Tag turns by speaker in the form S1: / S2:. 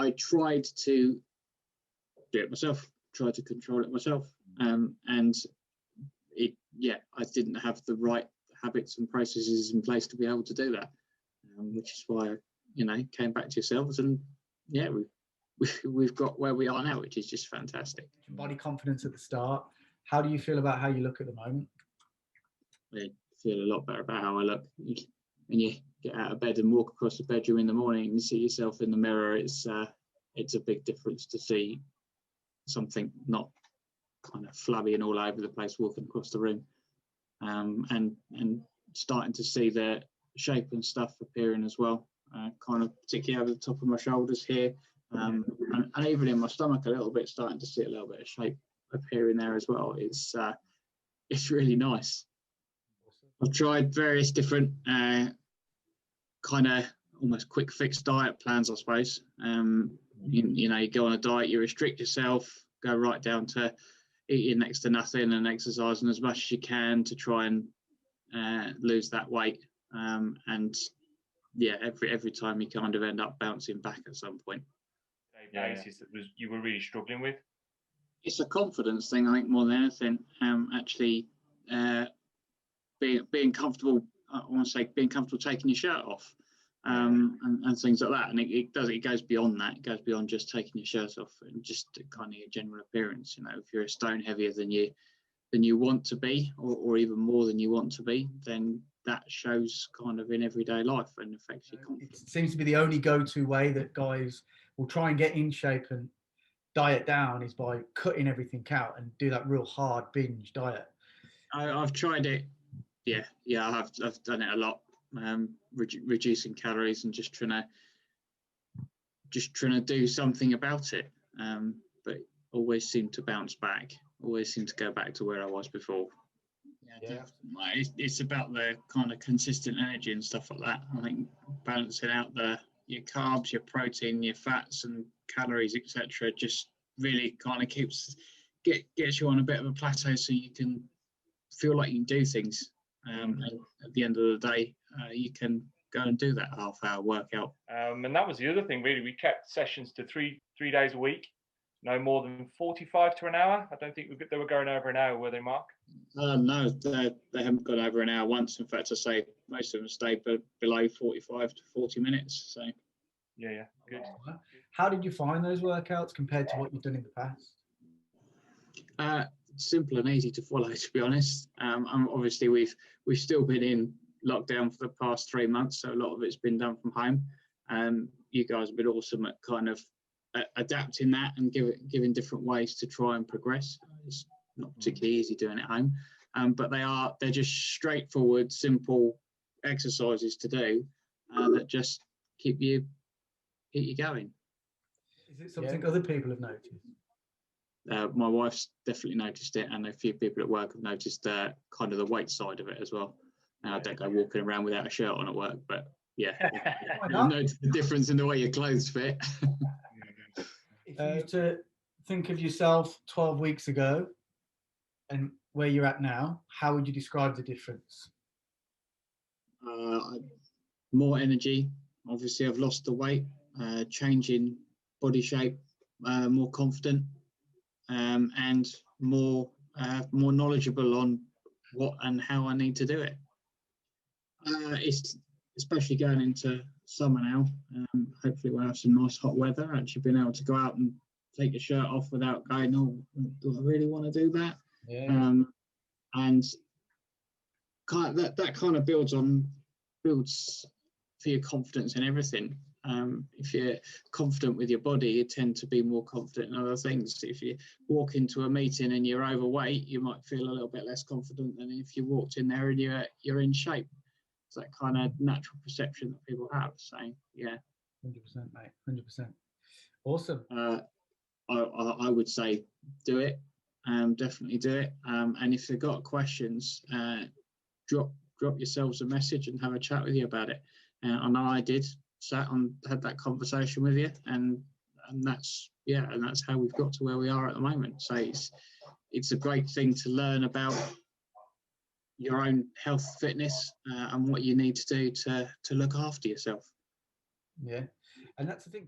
S1: I tried to do it myself, tried to control it myself, and I didn't have the right habits and processes in place to be able to do that, which is why I came back to yourselves, and we've got where we are now, which is just fantastic.
S2: Body confidence at the start. How do you feel about how you look at the moment?
S1: I feel a lot better about how I look. When you get out of bed and walk across the bedroom in the morning and see yourself in the mirror, it's a big difference to see something not kind of flabby and all over the place walking across the room, and starting to see the shape and stuff appearing as well, kind of particularly over the top of my shoulders here, and even in my stomach a little bit, starting to see a little bit of shape appearing there as well. It's really nice. I've tried various different kind of almost quick fix diet plans, I suppose. You go on a diet, you restrict yourself, go right down to eating next to nothing and exercising as much as you can to try and lose that weight. Every time you kind of end up bouncing back at some point.
S3: Basis that you were really struggling with?
S1: It's a confidence thing, I think, more than anything. Actually, being comfortable. I want to say being comfortable taking your shirt off, and things like that. And it goes beyond that. It goes beyond just taking your shirt off and just kind of your general appearance. If you're a stone heavier than you want to be, or even more than you want to be, then that shows kind of in everyday life and affects your confidence.
S2: It seems to be the only go-to way that guys will try and get in shape and diet down is by cutting everything out and do that real hard binge diet.
S1: I've tried it. I've done it a lot. Reducing calories and just trying to do something about it. But always seem to bounce back. Always seem to go back to where I was before. It's about the kind of consistent energy and stuff like that. I think balancing out your carbs, your protein, your fats and calories, etc., just really kind of gets you on a bit of a plateau, so you can feel like you can do things. And at the end of the day, you can go and do that half-hour workout.
S3: And that was the other thing, really. We kept sessions to three days a week, no more than 45 to an hour. I don't think they were going over an hour, were they, Mark?
S1: No, they haven't gone over an hour once. In fact, I say most of them stayed below 45 to 40 minutes. So.
S3: Yeah, good.
S2: How did you find those workouts compared to what you've done in the past?
S1: Simple and easy to follow, to be honest. Obviously, we've still been in lockdown for the past 3 months, so a lot of it's been done from home. You guys have been awesome at kind of adapting that and giving different ways to try and progress. It's not particularly easy doing it at home, but they're just straightforward, simple exercises to do that just keep you going.
S2: Is it something other people have noticed?
S1: My wife's definitely noticed it, and a few people at work have noticed kind of the weight side of it as well. Now, I don't go walking around without a shirt on at work, but yeah, you'll notice the difference in the way your clothes fit.
S2: If you were to think of yourself 12 weeks ago and where you're at now, how would you describe the difference?
S1: More energy. Obviously, I've lost the weight, changing body shape, more confident, and more knowledgeable on what and how I need to do it. It's especially going into summer now. Hopefully we'll have some nice hot weather. Actually being able to go out and take your shirt off without going, oh, do I really want to do that?
S2: Yeah.
S1: And kind of that kind of builds for your confidence in everything. If you're confident with your body, you tend to be more confident in other things. If you walk into a meeting and you're overweight, you might feel a little bit less confident than if you walked in there and you're in shape. It's that kind of natural perception that people have. So yeah,
S2: 100%, mate. 100%. Awesome.
S1: I would say do it. Definitely do it. And if you've got questions, drop yourselves a message and have a chat with you about it. I know I did. Had that conversation with you, and that's how we've got to where we are at the moment. So it's a great thing to learn about your own health, fitness, and what you need to do to look after yourself.
S2: Yeah, and that's the thing.